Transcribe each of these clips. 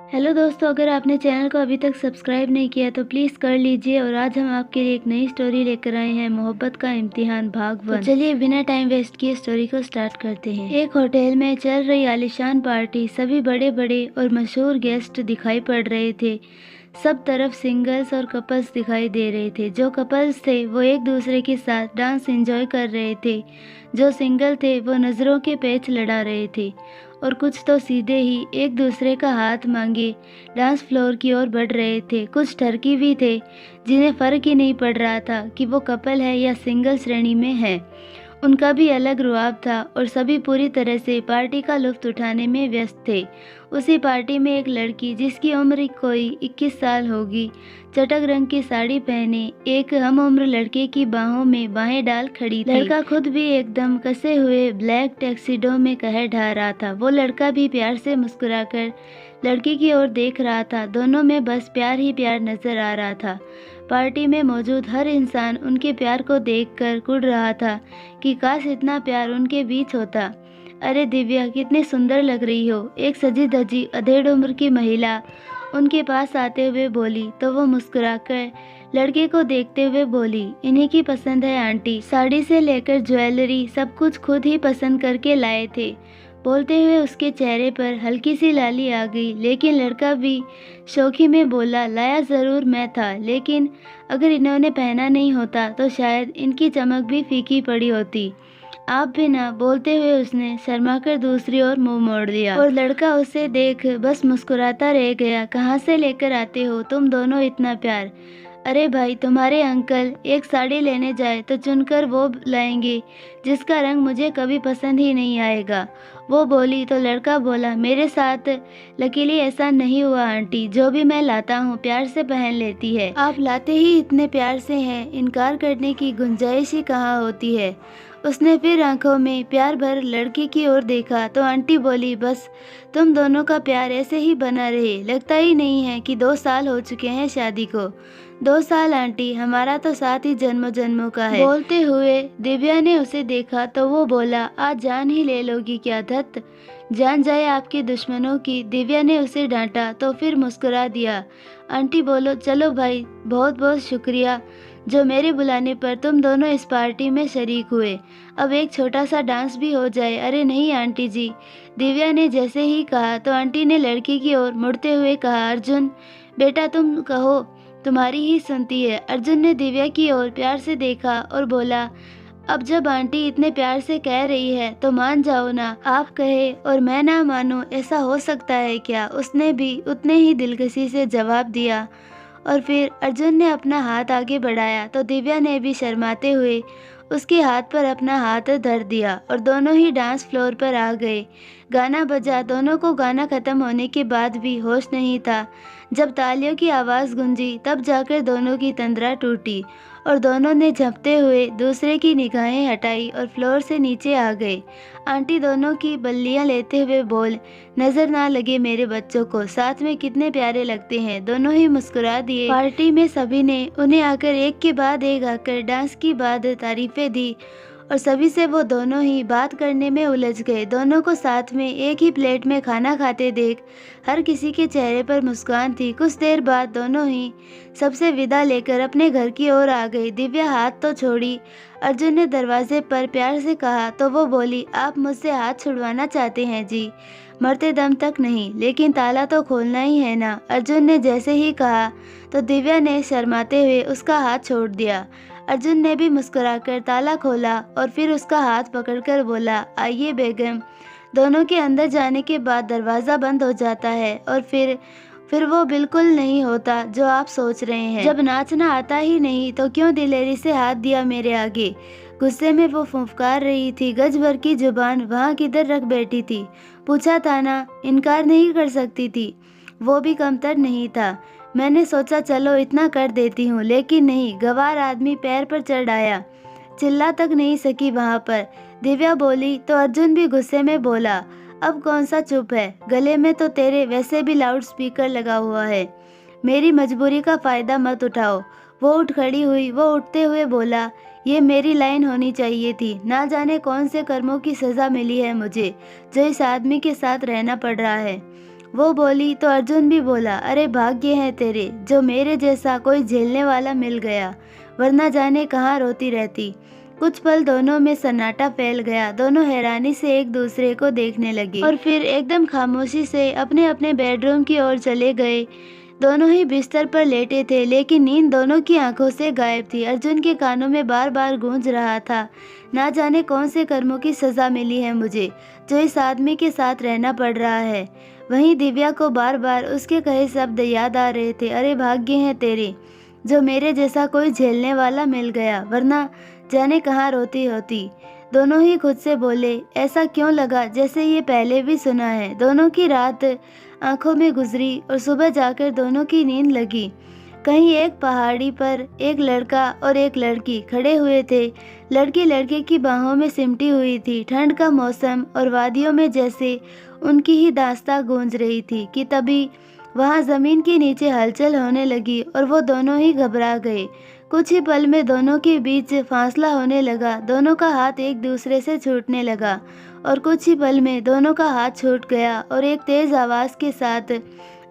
Hello दोस्तों, अगर आपने चैनल को अभी तक सब्सक्राइब नहीं किया तो प्लीज़ कर लीजिए। और आज हम आपके लिए एक नई स्टोरी लेकर आए हैं, मोहब्बत का इम्तिहान भाग 1। तो चलिए बिना टाइम वेस्ट किए स्टोरी को स्टार्ट करते हैं। एक होटल में चल रही आलीशान पार्टी, सभी बड़े बड़े और मशहूर गेस्ट दिखाई पड़ रहे थे। सब तरफ सिंगल्स और कपल्स दिखाई दे रहे थे। जो कपल्स थे वो एक दूसरे के साथ डांस एंजॉय कर रहे थे, जो सिंगल थे वो नज़रों के पैच लड़ा रहे थे, और कुछ तो सीधे ही एक दूसरे का हाथ मांगे डांस फ्लोर की ओर बढ़ रहे थे। कुछ ठरकी भी थे जिन्हें फ़र्क ही नहीं पड़ रहा था कि वो कपल है या सिंगल श्रेणी में है। उनका भी अलग रुआब था और सभी पूरी तरह से पार्टी का लुत्फ़ उठाने में व्यस्त थे। उसी पार्टी में एक लड़की, जिसकी उम्र कोई 21 साल होगी, चटक रंग की साड़ी पहने एक हम उम्र लड़के की बाहों में बाहें डाल खड़ी थी। लड़का खुद भी एकदम कसे हुए ब्लैक टैक्सीडो में कहर ढा रहा था। वो लड़का भी प्यार से मुस्कुराकर लड़की की ओर देख रहा था। दोनों में बस प्यार ही प्यार नजर आ रहा था। पार्टी में मौजूद हर इंसान उनके प्यार को देखकर कुढ़ रहा था कि काश इतना प्यार उनके बीच होता। अरे दिव्या, कितनी सुंदर लग रही हो, एक सजी धजी अधेड़ उम्र की महिला उनके पास आते हुए बोली तो वो मुस्कुराकर लड़के को देखते हुए बोली, इन्हीं की पसंद है आंटी। साड़ी से लेकर ज्वेलरी सब कुछ खुद ही पसंद करके लाए थे। बोलते हुए उसके चेहरे पर हल्की सी लाली आ गई, लेकिन लड़का भी शौकी में बोला, लाया ज़रूर मैं था, लेकिन अगर इन्होंने पहना नहीं होता तो शायद इनकी चमक भी फीकी पड़ी होती। आप भी ना। बोलते हुए उसने शर्माकर दूसरी ओर मुंह मोड़ लिया और लड़का उसे देख बस मुस्कुराता रह गया। कहाँ से लेकर आते हो तुम दोनों इतना प्यार? अरे भाई, तुम्हारे अंकल एक साड़ी लेने जाए तो चुनकर वो लाएंगे जिसका रंग मुझे कभी पसंद ही नहीं आएगा, वो बोली। तो लड़का बोला, मेरे साथ लकीली ऐसा नहीं हुआ आंटी, जो भी मैं लाता हूँ प्यार से पहन लेती है। आप लाते ही इतने प्यार से हैं, इनकार करने की गुंजाइश ही कहाँ होती है। उसने फिर आंखों में प्यार भर लड़की की ओर देखा तो आंटी बोली, बस तुम दोनों का प्यार ऐसे ही बना रहे। लगता ही नहीं है कि 2 साल हो चुके हैं शादी को। 2 साल आंटी, हमारा तो साथ ही जन्मों जन्मों का है। बोलते हुए दिव्या ने उसे देखा तो वो बोला, आज जान ही ले लोगी क्या धत? जान जाए आपके दुश्मनों की। दिव्या ने उसे डांटा तो फिर मुस्कुरा दिया। आंटी बोलो, चलो भाई, बहुत बहुत शुक्रिया जो मेरे बुलाने पर तुम दोनों इस पार्टी में शरीक हुए। अब एक छोटा सा डांस भी हो जाए। अरे नहीं आंटी जी, दिव्या ने जैसे ही कहा तो आंटी ने लड़की की ओर मुड़ते हुए कहा, अर्जुन बेटा तुम कहो, तुम्हारी ही सुनती है। अर्जुन ने दिव्या की ओर प्यार से देखा और बोला, अब जब आंटी इतने प्यार से कह रही है तो मान जाओ ना। आप कहे और मैं ना मानूं, ऐसा हो सकता है क्या? उसने भी उतने ही दिलकशी से जवाब दिया। और फिर अर्जुन ने अपना हाथ आगे बढ़ाया तो दिव्या ने भी शर्माते हुए उसके हाथ पर अपना हाथ धर दिया और दोनों ही डांस फ्लोर पर आ गए। गाना बजा। दोनों को गाना खत्म होने के बाद भी होश नहीं था। जब तालियों की आवाज़ गूंजी तब जाकर दोनों की तंद्रा टूटी और दोनों ने झपते हुए दूसरे की निगाहें हटाई और फ्लोर से नीचे आ गए। आंटी दोनों की बल्लियां लेते हुए बोल, नजर ना लगे मेरे बच्चों को, साथ में कितने प्यारे लगते हैं। दोनों ही मुस्कुरा दिए। पार्टी में सभी ने उन्हें आकर एक के बाद एक आकर डांस की बाद तारीफें दी और सभी से वो दोनों ही बात करने में उलझ गए। दोनों को साथ में एक ही प्लेट में खाना खाते देख हर किसी के चेहरे पर मुस्कान थी। कुछ देर बाद दोनों ही सबसे विदा लेकर अपने घर की ओर आ गई। दिव्या हाथ तो छोड़ी। अर्जुन ने दरवाजे पर प्यार से कहा तो वो बोली, आप मुझसे हाथ छुड़वाना चाहते हैं जी? मरते दम तक नहीं, लेकिन ताला तो खोलना ही है ना। अर्जुन ने जैसे ही कहा तो दिव्या ने शर्माते हुए उसका हाथ छोड़ दिया। अर्जुन ने भी मुस्कुराकर ताला खोला और फिर उसका हाथ पकड़कर बोला, आइए बेगम। दोनों के अंदर जाने के बाद दरवाज़ा बंद हो जाता है और फिर वो बिल्कुल नहीं होता जो आप सोच रहे हैं। जब नाचना आता ही नहीं तो क्यों दिलेरी से हाथ दिया मेरे आगे? गुस्से में वो फुफकार रही थी। गज भर की जुबान वहाँ किधर रख बैठी थी? पूछा था ना, इनकार नहीं कर सकती थी। वो भी कमतर नहीं था। मैंने सोचा चलो इतना कर देती हूँ, लेकिन नहीं। गवार आदमी पैर पर चढ़ आया। चिल्ला तक नहीं सकी वहाँ पर। दिव्या बोली तो अर्जुन भी गुस्से में बोला, अब कौन सा चुप है? गले में तो तेरे वैसे भी लाउड स्पीकर लगा हुआ है। मेरी मजबूरी का फ़ायदा मत उठाओ। वो उठ खड़ी हुई। वो उठते हुए बोला, ये मेरी लाइन होनी चाहिए थी। ना जाने कौन से कर्मों की सज़ा मिली है मुझे, जो इस आदमी के साथ रहना पड़ रहा है। वो बोली तो अर्जुन भी बोला, अरे भाग्य है तेरे जो मेरे जैसा कोई झेलने वाला मिल गया, वरना जाने कहाँ रोती रहती। कुछ पल दोनों में सन्नाटा फैल गया। दोनों हैरानी से एक दूसरे को देखने लगे और फिर एकदम खामोशी से अपने अपने बेडरूम की ओर चले गए। दोनों ही बिस्तर पर लेटे थे, लेकिन नींद दोनों की आंखों से गायब थी। अर्जुन के कानों में बार बार गूंज रहा था, ना जाने कौन से कर्मों की सजा मिली है मुझे, जो इस आदमी के साथ रहना पड़ रहा है। वहीं दिव्या को बार बार उसके कहे शब्द याद आ रहे थे, अरे भाग्य है तेरे जो मेरे जैसा कोई झेलने वाला मिल गया, वरना जाने कहाँ रोती होती। दोनों ही खुद से बोले, ऐसा क्यों लगा जैसे ये पहले भी सुना है। दोनों की रात आंखों में गुजरी और सुबह जाकर दोनों की नींद लगी। कहीं एक पहाड़ी पर एक लड़का और एक लड़की खड़े हुए थे। लड़की लड़के की बाहों में सिमटी हुई थी। ठंड का मौसम और वादियों में जैसे उनकी ही दास्तां गूंज रही थी कि तभी वहां जमीन के नीचे हलचल होने लगी और वो दोनों ही घबरा गए। कुछ ही पल में दोनों के बीच फासला होने लगा। दोनों का हाथ एक दूसरे से छूटने लगा और कुछ ही पल में दोनों का हाथ छूट गया और एक तेज आवाज के साथ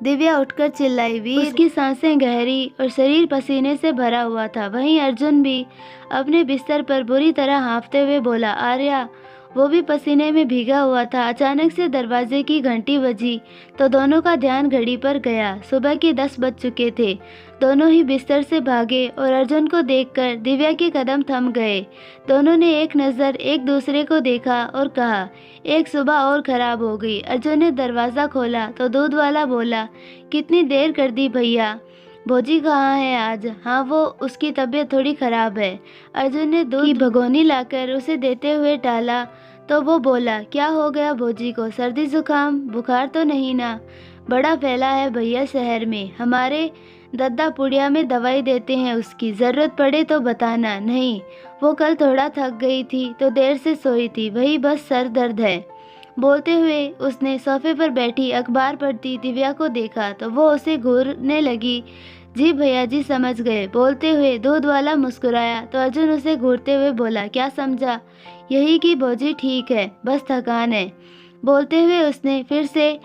दिव्या उठकर चिल्लाई, वीर। उसकी सांसें गहरी और शरीर पसीने से भरा हुआ था। वहीं अर्जुन भी अपने बिस्तर पर बुरी तरह हांफते हुए बोला, आर्या। वो भी पसीने में भीगा हुआ था। अचानक से दरवाजे की घंटी बजी तो दोनों का ध्यान घड़ी पर गया। सुबह के 10 बज चुके थे। दोनों ही बिस्तर से भागे और अर्जुन को देखकर दिव्या के कदम थम गए। दोनों ने एक नज़र एक दूसरे को देखा और कहा, एक सुबह और खराब हो गई। अर्जुन ने दरवाज़ा खोला तो दूध वाला बोला, कितनी देर कर दी भैया, भौजी कहाँ है आज। हाँ, वो उसकी तबीयत थोड़ी खराब है। अर्जुन ने दूध की भगोनी लाकर उसे देते हुए टाला तो वो बोला, क्या हो गया भौजी को, सर्दी जुकाम बुखार तो नहीं ना। बड़ा फैला है भैया शहर में, हमारे दद्दा पुड़िया में दवाई देते हैं उसकी, ज़रूरत पड़े तो बताना। नहीं, वो कल थोड़ा थक गई थी तो देर से सोई थी, वही बस सर दर्द है। बोलते हुए उसने सोफे पर बैठी अखबार पढ़ती दिव्या को देखा तो वो उसे घूरने लगी। जी भैया जी समझ गए। बोलते हुए दूध वाला मुस्कुराया तो अर्जुन उसे घूरते हुए बोला, क्या समझा। यही कि भौजी ठीक है, बस थकान है। बोलते हुए उसने फिर से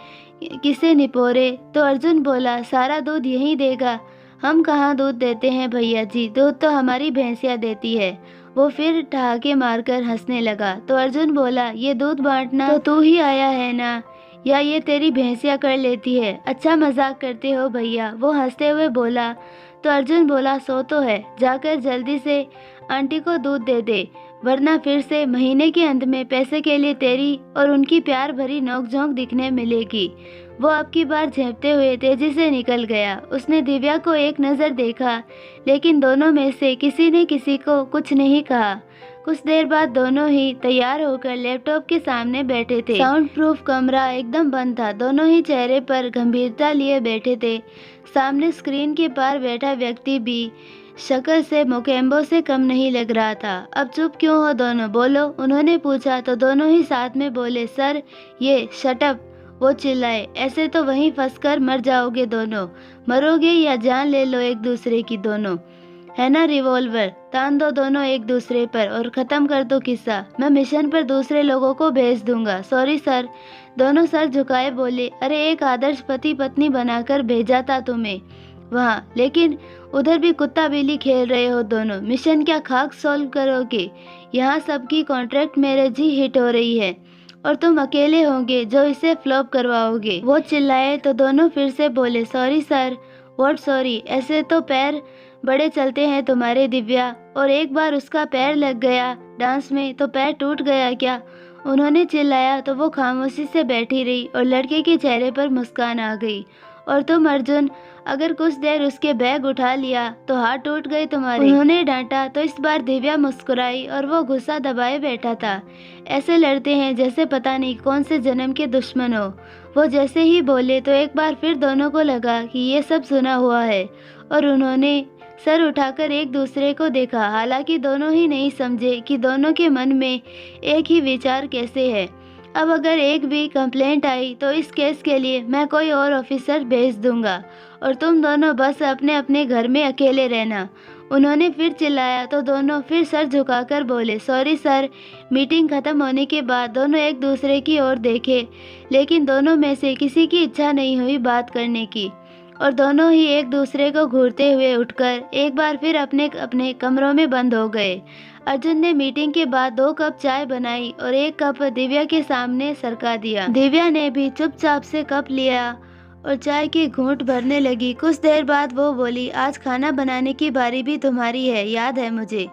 किसे निपोरे तो अर्जुन बोला, सारा दूध यही देगा। हम कहाँ दूध देते हैं भैया जी, दूध तो हमारी भैंसिया देती है। वो फिर ठहाके मारकर हंसने लगा तो अर्जुन बोला, ये दूध बांटना तो तू ही आया है ना, या ये तेरी भैंसिया कर लेती है। अच्छा मजाक करते हो भैया, वो हंसते हुए बोला। तो अर्जुन बोला, सो तो है, जाकर जल्दी से आंटी को दूध दे दे, वरना फिर से महीने के अंत में पैसे के लिए तेरी और उनकी प्यार भरी नोकझोंक दिखने मिलेगी। वो अब की बार झेपते हुए तेजी से निकल गया। उसने दिव्या को एक नज़र देखा, लेकिन दोनों में से किसी ने किसी को कुछ नहीं कहा। कुछ देर बाद दोनों ही तैयार होकर लैपटॉप के सामने बैठे थे। साउंड प्रूफ कमरा एकदम बंद था। दोनों ही चेहरे पर गंभीरता लिए बैठे थे। सामने स्क्रीन के पार बैठा व्यक्ति भी शक्ल से मोकेम्बो से कम नहीं लग रहा था। अब चुप क्यों हो दोनों, बोलो, उन्होंने पूछा तो दोनों ही साथ में बोले, सर ये शटअप। वो चिल्लाए, ऐसे तो वहीं फंसकर मर जाओगे दोनों, मरोगे या जान ले लो एक दूसरे की दोनों, है ना। रिवॉल्वर तान दो दोनों एक दूसरे पर और ख़त्म कर दो किस्सा। मैं मिशन पर दूसरे लोगों को भेज दूंगा। Sorry sir. दोनों सर झुकाए बोले, अरे एक आदर्श पति पत्नी बनाकर भेजा था तुम्हें वहाँ, लेकिन उधर भी कुत्ता बिल्ली खेल रहे हो दोनों। मिशन क्या खाक सॉल्व करोगे, यहाँ सबकी कॉन्ट्रैक्ट मैरिज ही हिट हो रही है और तुम अकेले होंगे जो इसे फ्लॉप करवाओगे। वो चिल्लाए तो दोनों फिर से बोले, सॉरी सर। व्हाट सॉरी, ऐसे तो पैर बड़े चलते हैं तुम्हारे दिव्या, और एक बार उसका पैर लग गया डांस में तो पैर टूट गया क्या। उन्होंने चिल्लाया तो वो खामोशी से बैठी रही और लड़के के चेहरे पर मुस्कान आ गई। और तुम अर्जुन, अगर कुछ देर उसके बैग उठा लिया तो हाथ टूट गए तुम्हारे। उन्होंने डांटा तो इस बार दिव्या मुस्कुराई और वो गुस्सा दबाए बैठा था। ऐसे लड़ते हैं जैसे पता नहीं कौन से जन्म के दुश्मन हो। वो जैसे ही बोले तो एक बार फिर दोनों को लगा कि ये सब सुना हुआ है और उन्होंने सर उठाकर एक दूसरे को देखा। हालांकि दोनों ही नहीं समझे कि दोनों के मन में एक ही विचार कैसे है। अब अगर एक भी कंप्लेंट आई तो इस केस के लिए मैं कोई और ऑफिसर भेज दूंगा और तुम दोनों बस अपने अपने घर में अकेले रहना। उन्होंने फिर चिल्लाया तो दोनों फिर सर झुकाकर बोले, सॉरी सर। मीटिंग खत्म होने के बाद दोनों एक दूसरे की ओर देखे, लेकिन दोनों में से किसी की इच्छा नहीं हुई बात करने की और दोनों ही एक दूसरे को घूरते हुए उठकर एक बार फिर अपने अपने कमरों में बंद हो गए। अर्जुन ने मीटिंग के बाद 2 कप चाय बनाई और 1 कप दिव्या के सामने सरका दिया। दिव्या ने भी चुपचाप से कप लिया और चाय की घूंट भरने लगी। कुछ देर बाद वो बोली, आज खाना बनाने की बारी भी तुम्हारी है, याद है मुझे।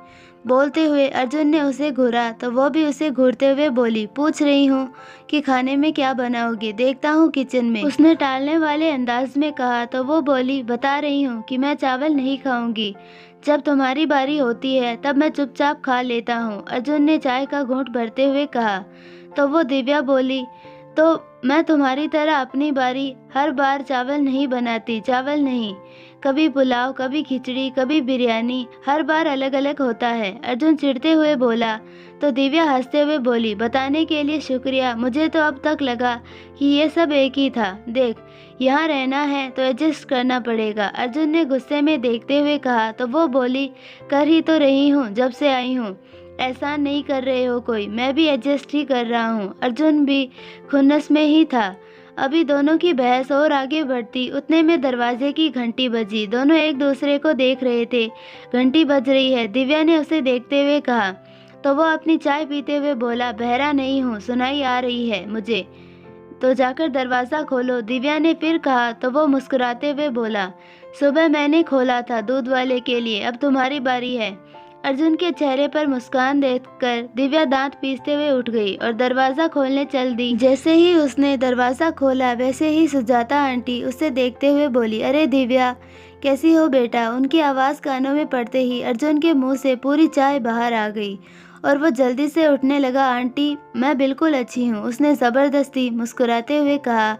बोलते हुए अर्जुन ने उसे घूरा तो वो भी उसे घूरते हुए बोली, पूछ रही हूँ कि खाने में क्या बनाओगी, देखता हूँ किचन में। उसने टालने वाले अंदाज में कहा तो वो बोली, बता रही हूँ कि मैं चावल नहीं खाऊंगी, जब तुम्हारी बारी होती है तब मैं चुपचाप खा लेता हूँ। अर्जुन ने चाय का घूंट भरते हुए कहा तो वो दिव्या बोली, तो मैं तुम्हारी तरह अपनी बारी हर बार चावल नहीं बनाती, चावल नहीं, कभी पुलाव, कभी खिचड़ी, कभी बिरयानी, हर बार अलग अलग होता है। अर्जुन चिढ़ते हुए बोला तो दिव्या हंसते हुए बोली, बताने के लिए शुक्रिया, मुझे तो अब तक लगा कि ये सब एक ही था। देख, यहाँ रहना है तो एडजस्ट करना पड़ेगा। अर्जुन ने गुस्से में देखते हुए कहा तो वो बोली, कर ही तो रही हूँ, जब से आई हूँ। एहसान नहीं कर रहे हो कोई, मैं भी एडजस्ट ही कर रहा हूँ। अर्जुन भी खुन्नस में ही था। अभी दोनों की बहस और आगे बढ़ती उतने में दरवाजे की घंटी बजी। दोनों एक दूसरे को देख रहे थे। घंटी बज रही है, दिव्या ने उसे देखते हुए कहा तो वो अपनी चाय पीते हुए बोला, बहरा नहीं हूँ, सुनाई आ रही है मुझे, तो जाकर दरवाज़ा खोलो। दिव्या ने फिर कहा तो वो मुस्कुराते हुए बोला, सुबह मैंने खोला था दूध वाले के लिए, अब तुम्हारी बारी है। अर्जुन के चेहरे पर मुस्कान देखकर दिव्या दांत पीसते हुए उठ गई और दरवाज़ा खोलने चल दी। जैसे ही उसने दरवाज़ा खोला वैसे ही सुजाता आंटी उसे देखते हुए बोली, अरे दिव्या, कैसी हो बेटा। उनकी आवाज़ कानों में पड़ते ही अर्जुन के मुंह से पूरी चाय बाहर आ गई और वो जल्दी से उठने लगा। आंटी, मैं बिल्कुल अच्छी हूँ, उसने ज़बरदस्ती मुस्कुराते हुए कहा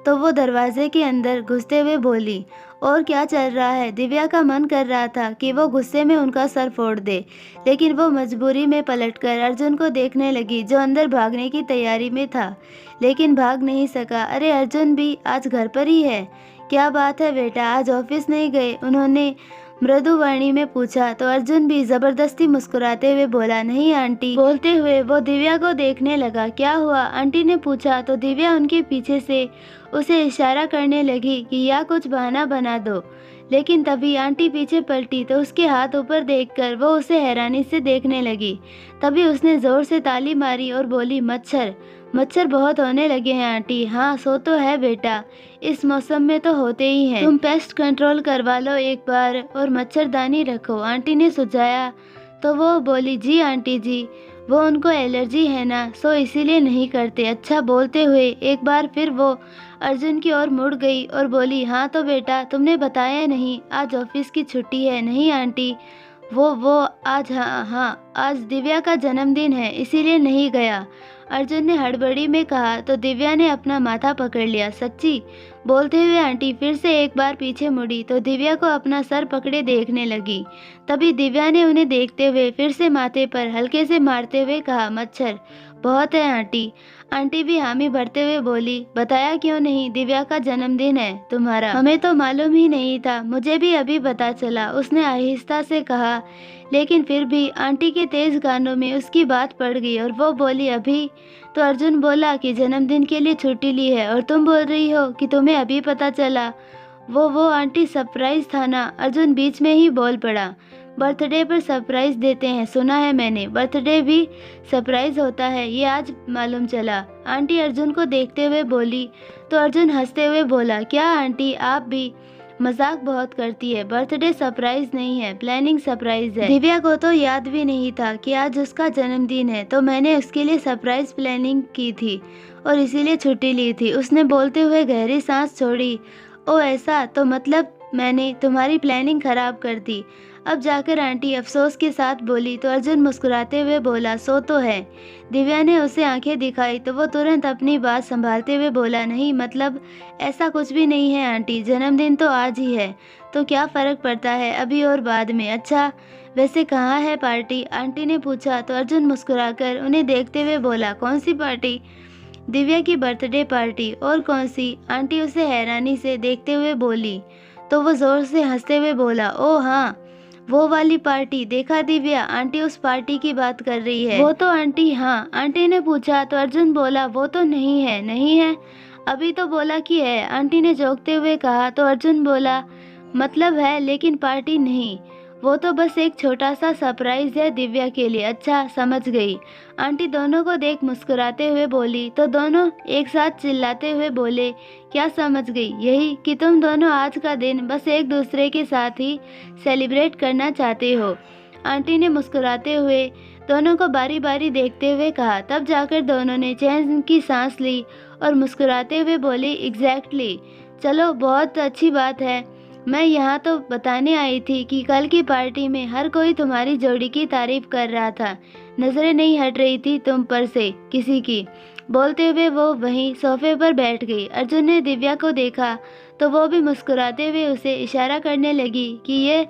तो वो दरवाजे के अंदर घुसते हुए बोली, और क्या चल रहा है। दिव्या का मन कर रहा था कि वो गुस्से में उनका सर फोड़ दे, लेकिन वो मजबूरी में पलटकर अर्जुन को देखने लगी जो अंदर भागने की तैयारी में था, लेकिन भाग नहीं सका। अरे अर्जुन भी आज घर पर ही है, क्या बात है बेटा, आज ऑफिस नहीं गए, उन्होंने मृदु वाणी में पूछा तो अर्जुन भी जबरदस्ती मुस्कुराते हुए बोला, नहीं आंटी। बोलते हुए वो दिव्या को देखने लगा। क्या हुआ, आंटी ने पूछा तो दिव्या उनके पीछे से उसे इशारा करने लगी कि या कुछ बहाना बना दो, लेकिन तभी आंटी पीछे पलटी तो उसके हाथ ऊपर देखकर वो उसे हैरानी से देखने लगी। तभी उसने जोर से ताली मारी और बोली, मच्छर, मच्छर बहुत होने लगे हैं आंटी। हाँ, सो तो है बेटा, इस मौसम में तो होते ही हैं, तुम पेस्ट कंट्रोल करवा लो एक बार और मच्छरदानी रखो, आंटी ने सुझाया तो वो बोली, जी आंटी जी, वो उनको एलर्जी है ना, सो इसीलिए नहीं करते। अच्छा। बोलते हुए एक बार फिर वो अर्जुन की ओर मुड़ गई और बोली, हाँ तो बेटा, तुमने बताया नहीं आज ऑफिस की छुट्टी है। नहीं आंटी, वो आज, हाँ आज दिव्या का जन्मदिन है, इसीलिए नहीं गया, अर्जुन ने हड़बड़ी में कहा तो दिव्या ने अपना माथा पकड़ लिया। सच्ची। बोलते हुए आंटी फिर से एक बार पीछे मुड़ी तो दिव्या को अपना सर पकड़े देखने लगी। तभी दिव्या ने उन्हें देखते हुए फिर से माथे पर हल्के से मारते हुए कहा, मच्छर बहुत है आंटी। आंटी भी हामी भरते हुए बोली, बताया क्यों नहीं, दिव्या का जन्मदिन है तुम्हारा, हमें तो मालूम ही नहीं था, मुझे भी अभी पता चला, उसने आहिस्ता से कहा। लेकिन फिर भी आंटी के तेज कानों में उसकी बात पड़ गई और वो बोली, अभी। तो अर्जुन बोला कि जन्मदिन के लिए छुट्टी ली है और तुम बोल रही हो कि तुम्हें अभी पता चला। वो आंटी सरप्राइज था ना, अर्जुन बीच में ही बोल पड़ा। बर्थडे पर सरप्राइज देते हैं, सुना है मैंने, बर्थडे भी सरप्राइज होता है, ये आज मालूम चला, आंटी अर्जुन को देखते हुए बोली। तो अर्जुन हंसते हुए बोला, क्या आंटी आप भी मजाक बहुत करती है, बर्थडे सरप्राइज नहीं है, प्लानिंग सरप्राइज है। दिव्या को तो याद भी नहीं था कि आज उसका जन्मदिन है, तो मैंने उसके लिए सरप्राइज प्लानिंग की थी और इसीलिए छुट्टी ली थी। उसने बोलते हुए गहरी सांस छोड़ी। ओ ऐसा, तो मतलब मैंने तुम्हारी प्लानिंग खराब कर दी। अब जाकर आंटी अफसोस के साथ बोली। तो अर्जुन मुस्कुराते हुए बोला, सो तो है। दिव्या ने उसे आंखें दिखाई तो वो तुरंत अपनी बात संभालते हुए बोला, नहीं मतलब ऐसा कुछ भी नहीं है आंटी, जन्मदिन तो आज ही है, तो क्या फ़र्क पड़ता है, अभी और बाद में। अच्छा वैसे कहाँ है पार्टी, आंटी ने पूछा। तो अर्जुन मुस्कुराकर उन्हें देखते हुए बोला, कौन सी पार्टी, दिव्या की बर्थडे पार्टी। और कौन सी, आंटी उसे हैरानी से देखते हुए बोली। तो वो ज़ोर से हंसते हुए बोला, ओ हाँ, वो वाली पार्टी देखा दिव्या, आंटी उस पार्टी की बात कर रही है। वो तो आंटी, हाँ। आंटी ने पूछा तो अर्जुन बोला वो तो नहीं है। नहीं है? अभी तो बोला कि है, आंटी ने जोकते हुए कहा। तो अर्जुन बोला मतलब है लेकिन पार्टी नहीं, वो तो बस एक छोटा सा सरप्राइज है दिव्या के लिए। अच्छा, समझ गई। आंटी दोनों को देख मुस्कुराते हुए बोली। तो दोनों एक साथ चिल्लाते हुए बोले क्या समझ गई? यही कि तुम दोनों आज का दिन बस एक दूसरे के साथ ही सेलिब्रेट करना चाहते हो। आंटी ने मुस्कुराते हुए दोनों को बारी बारी देखते हुए कहा। तब जाकर दोनों ने चैन की सांस ली और मुस्कुराते हुए बोली एग्जैक्टली। चलो, बहुत अच्छी बात है। मैं यहाँ तो बताने आई थी कि कल की पार्टी में हर कोई तुम्हारी जोड़ी की तारीफ कर रहा था, नजरें नहीं हट रही थी तुम पर से किसी की। बोलते हुए वो वहीं सोफे पर बैठ गई। अर्जुन ने दिव्या को देखा तो वो भी मुस्कुराते हुए उसे इशारा करने लगी कि ये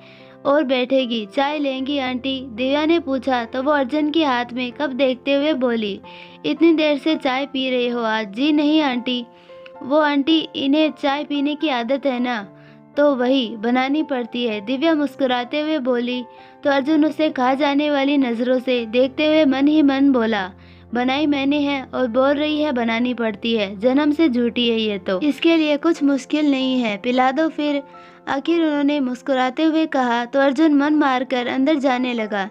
और बैठेगी। चाय लेंगी आंटी? दिव्या ने पूछा तो वो अर्जुन के हाथ में कप देखते हुए बोली इतनी देर से चाय पी रहे हो आज? जी नहीं आंटी। वो आंटी, इन्हें चाय पीने की आदत है ना, तो वही बनानी पड़ती है, दिव्या मुस्कुराते हुए बोली। तो अर्जुन उसे खा जाने वाली नजरों से देखते हुए मन ही मन बोला बनाई मैंने है और बोल रही है बनानी पड़ती है, जन्म से झूठी है ये तो, इसके लिए कुछ मुश्किल नहीं है, पिला दो फिर। आखिर उन्होंने मुस्कुराते हुए कहा। तो अर्जुन मन मारकर अंदर जाने लगा,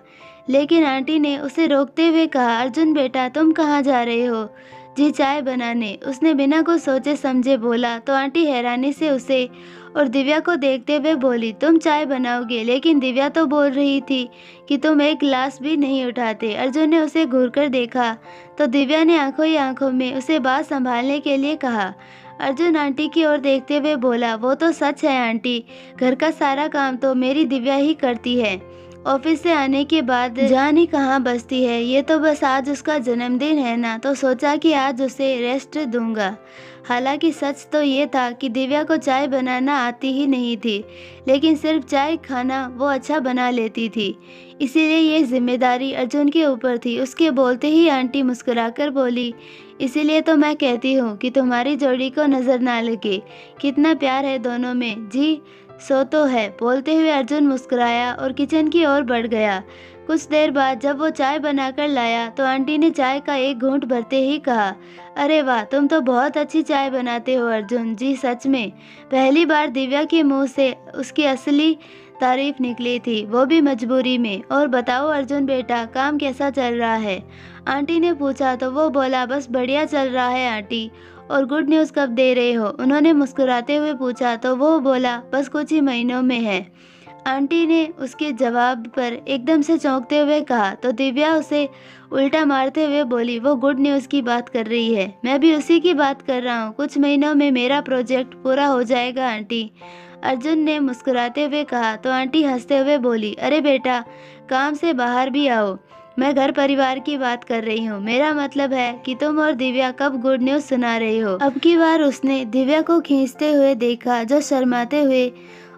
लेकिन आंटी ने उसे रोकते हुए कहा अर्जुन बेटा, तुम कहाँ जा रहे हो? जी चाय बनाने, उसने बिना कुछ सोचे समझे बोला। तो आंटी हैरानी से उसे और दिव्या को देखते हुए बोली तुम चाय बनाओगे? लेकिन दिव्या तो बोल रही थी कि तुम एक गिलास भी नहीं उठाते। अर्जुन ने उसे घूरकर देखा तो दिव्या ने आंखों ही आंखों में उसे बात संभालने के लिए कहा। अर्जुन आंटी की ओर देखते हुए बोला वो तो सच है आंटी, घर का सारा काम तो मेरी दिव्या ही करती है। ऑफिस से आने के बाद जान ही कहाँ बसती है। ये तो बस आज उसका जन्मदिन है ना, तो सोचा कि आज उसे रेस्ट दूंगा। हालांकि सच तो ये था कि दिव्या को चाय बनाना आती ही नहीं थी, लेकिन सिर्फ चाय खाना वो अच्छा बना लेती थी, इसीलिए ये जिम्मेदारी अर्जुन के ऊपर थी। उसके बोलते ही आंटी मुस्कुराकर बोली इसीलिए तो मैं कहती हूँ कि तुम्हारी जोड़ी को नजर ना लगे, कितना प्यार है दोनों में। जी सो तो है। बोलते हुए अर्जुन मुस्कुराया और किचन की ओर बढ़ गया। कुछ देर बाद जब वो चाय बनाकर लाया तो आंटी ने चाय का एक घूंट भरते ही कहा अरे वाह, तुम तो बहुत अच्छी चाय बनाते हो अर्जुन। जी सच में। पहली बार दिव्या के मुंह से उसकी असली तारीफ निकली थी, वो भी मजबूरी में। और बताओ अर्जुन बेटा, काम कैसा चल रहा है? आंटी ने पूछा तो वो बोला बस बढ़िया चल रहा है आंटी। और गुड न्यूज़ कब दे रहे हो? उन्होंने मुस्कुराते हुए पूछा तो वो बोला बस कुछ ही महीनों में है। आंटी ने उसके जवाब पर एकदम से चौंकते हुए कहा तो दिव्या उसे उल्टा मारते हुए बोली वो गुड न्यूज़ की बात कर रही है, मैं भी उसी की बात कर रहा हूँ। कुछ महीनों में मेरा प्रोजेक्ट पूरा हो जाएगा आंटी, अर्जुन ने मुस्कुराते हुए कहा। तो आंटी हंसते हुए बोली अरे बेटा, काम से बाहर भी आओ, मैं घर परिवार की बात कर रही हूँ। मेरा मतलब है कि तुम और दिव्या कब गुड न्यूज़ सुना रहे हो? अब की बार उसने दिव्या को खींचते हुए देखा जो शर्माते हुए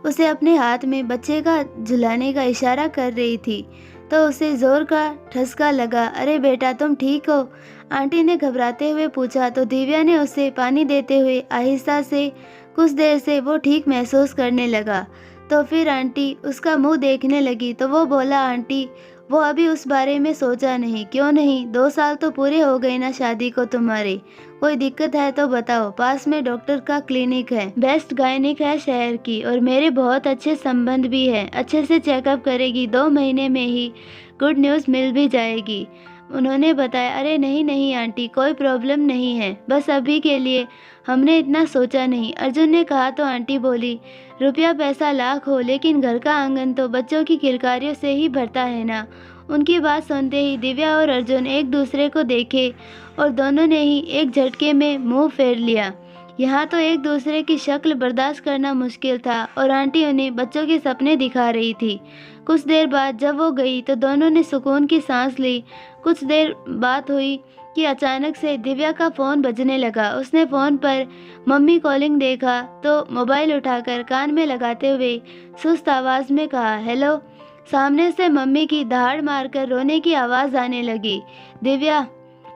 उसे अपने हाथ में बच्चे का झुलाने का इशारा कर रही थी। तो उसे जोर का ठसका लगा। अरे बेटा, तुम ठीक हो? आंटी ने घबराते हुए पूछा। तो दिव्या ने उसे पानी देते हुए आहिस्ता से कुछ देर से वो ठीक महसूस करने लगा। तो फिर आंटी उसका मुंह देखने लगी तो वो बोला आंटी, वो अभी उस बारे में सोचा नहीं। क्यों नहीं? 2 साल तो पूरे हो गए ना शादी को तुम्हारे। कोई दिक्कत है तो बताओ, पास में डॉक्टर का क्लिनिक है, बेस्ट गायनिक है शहर की, और मेरे बहुत अच्छे संबंध भी है, अच्छे से चेकअप करेगी, 2 महीने में ही गुड न्यूज़ मिल भी जाएगी, उन्होंने बताया। अरे नहीं नहीं आंटी, कोई प्रॉब्लम नहीं है, बस अभी के लिए हमने इतना सोचा नहीं, अर्जुन ने कहा। तो आंटी बोली रुपया पैसा लाख हो, लेकिन घर का आंगन तो बच्चों की किलकारियों से ही भरता है ना। उनकी बात सुनते ही दिव्या और अर्जुन एक दूसरे को देखे और दोनों ने ही एक झटके में मुंह फेर लिया। यहाँ तो एक दूसरे की शक्ल बर्दाश्त करना मुश्किल था और आंटी उन्हें बच्चों के सपने दिखा रही थी। कुछ देर बाद जब वो गई तो दोनों ने सुकून की सांस ली। कुछ देर बात हुई कि अचानक से दिव्या का फ़ोन बजने लगा। उसने फ़ोन पर मम्मी कॉलिंग देखा तो मोबाइल उठाकर कान में लगाते हुए सुस्त आवाज़ में कहा हेलो। सामने से मम्मी की दहाड़ मारकर रोने की आवाज़ आने लगी। दिव्या,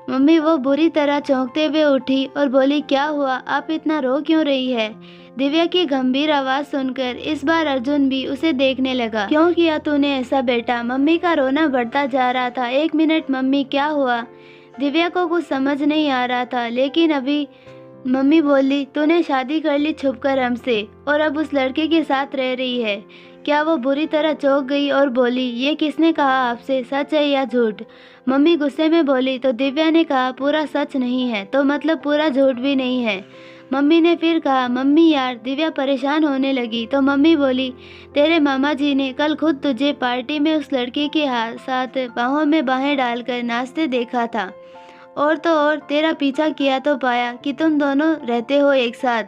मम्मी। वो बुरी तरह चौंकते हुए उठी और बोली क्या हुआ, आप इतना रो क्यों रही है? दिव्या की गंभीर आवाज सुनकर इस बार अर्जुन भी उसे देखने लगा। क्यों किया तूने ऐसा बेटा? मम्मी का रोना बढ़ता जा रहा था। 1 मिनट मम्मी, क्या हुआ? दिव्या को कुछ समझ नहीं आ रहा था, लेकिन अभी मम्मी बोली, तूने शादी कर ली छुपकर हमसे और अब उस लड़के के साथ रह रही है। क्या? वो बुरी तरह चौंक गई और बोली, ये किसने कहा आपसे? सच है या झूठ? मम्मी गुस्से में बोली। तो दिव्या ने कहा, पूरा सच नहीं है तो मतलब पूरा झूठ भी नहीं है। मम्मी ने फिर कहा, मम्मी यार। दिव्या परेशान होने लगी तो मम्मी बोली, तेरे मामा जी ने कल खुद तुझे पार्टी में उस लड़के के साथ बाहों में बाहें डालकर नाचते देखा था, और तो और तेरा पीछा किया तो पाया कि तुम दोनों रहते हो एक साथ,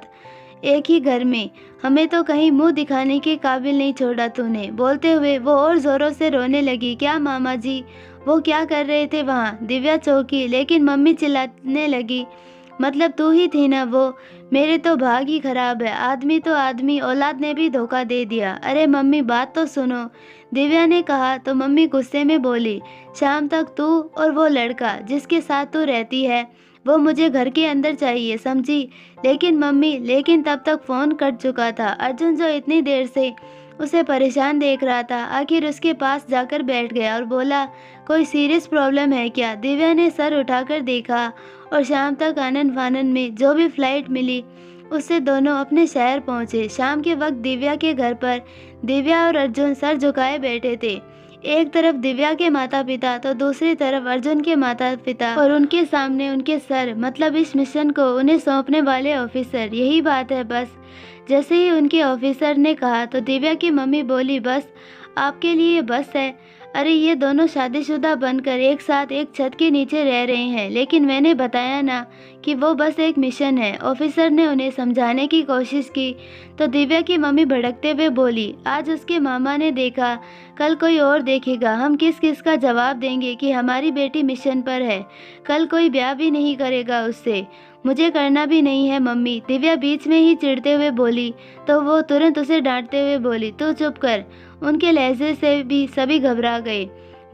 एक ही घर में। हमें तो कहीं मुंह दिखाने के काबिल नहीं छोड़ा तूने। बोलते हुए वो और जोरों से रोने लगी। क्या मामा जी? वो क्या कर रहे थे वहाँ? दिव्या चौंकी, लेकिन मम्मी चिल्लाने लगी, मतलब तू ही थी ना वो? मेरे तो भाग ही खराब है। आदमी तो आदमी, औलाद ने भी धोखा दे दिया। अरे मम्मी बात तो सुनो, दिव्या ने कहा। तो मम्मी गुस्से में बोली, शाम तक तू और वो लड़का जिसके साथ तू रहती है वो मुझे घर के अंदर चाहिए, समझी? लेकिन मम्मी, लेकिन तब तक फोन कट चुका था। अर्जुन जो इतनी देर से उसे परेशान देख रहा था, आखिर उसके पास जाकर बैठ गया और बोला, कोई सीरियस प्रॉब्लम है क्या? दिव्या ने सर उठाकर देखा और शाम तक आनंद फानन में जो भी फ्लाइट मिली उससे दोनों अपने शहर पहुंचे। शाम के वक्त दिव्या के घर पर दिव्या और अर्जुन सर झुकाए बैठे थे। एक तरफ दिव्या के माता पिता तो दूसरी तरफ अर्जुन के माता पिता, और उनके सामने उनके सर, मतलब इस मिशन को उन्हें सौंपने वाले ऑफिसर। यही बात है बस। जैसे ही उनके ऑफिसर ने कहा तो दिव्या की मम्मी बोली, बस आपके लिए बस है। अरे ये दोनों शादीशुदा बनकर एक साथ एक छत के नीचे रह रहे हैं, लेकिन मैंने बताया ना कि वो बस एक मिशन है। ऑफिसर ने उन्हें समझाने की कोशिश की तो दिव्या की मम्मी भड़कते हुए बोली, आज उसके मामा ने देखा, कल कोई और देखेगा। हम किस किस का जवाब देंगे कि हमारी बेटी मिशन पर है? कल कोई ब्याह भी नहीं करेगा उससे। मुझे करना भी नहीं है मम्मी, दिव्या बीच में ही चिढ़ते हुए बोली। तो वो तुरंत उसे डांटते हुए बोली, तू चुप कर। उनके लहजे से भी सभी घबरा गए।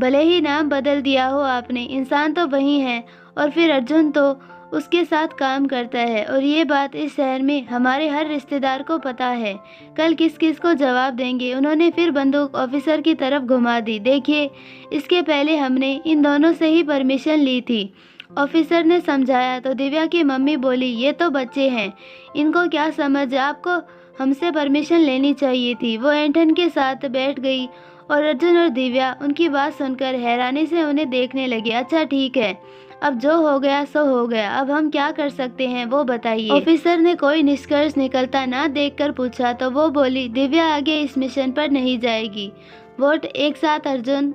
भले ही नाम बदल दिया हो आपने, इंसान तो वही है। और फिर अर्जुन तो उसके साथ काम करता है, और ये बात इस शहर में हमारे हर रिश्तेदार को पता है। कल किस किस को जवाब देंगे? उन्होंने फिर बंदूक ऑफिसर की तरफ घुमा दी। देखिए, इसके पहले हमने इन दोनों से ही परमिशन ली थी, ऑफिसर ने समझाया। तो दिव्या की मम्मी बोली, ये तो बच्चे हैं, इनको क्या समझ? आपको हमसे परमिशन लेनी चाहिए थी। वो एंटन के साथ बैठ गई और अर्जुन और दिव्या उनकी बात सुनकर हैरानी से उन्हें देखने लगे। अच्छा ठीक है, अब जो हो गया सो हो गया, अब हम क्या कर सकते हैं वो बताइए? ऑफिसर ने कोई निष्कर्ष निकलता ना देखकर पूछा तो वो बोली, दिव्या आगे इस मिशन पर नहीं जाएगी। वोट एक साथ अर्जुन,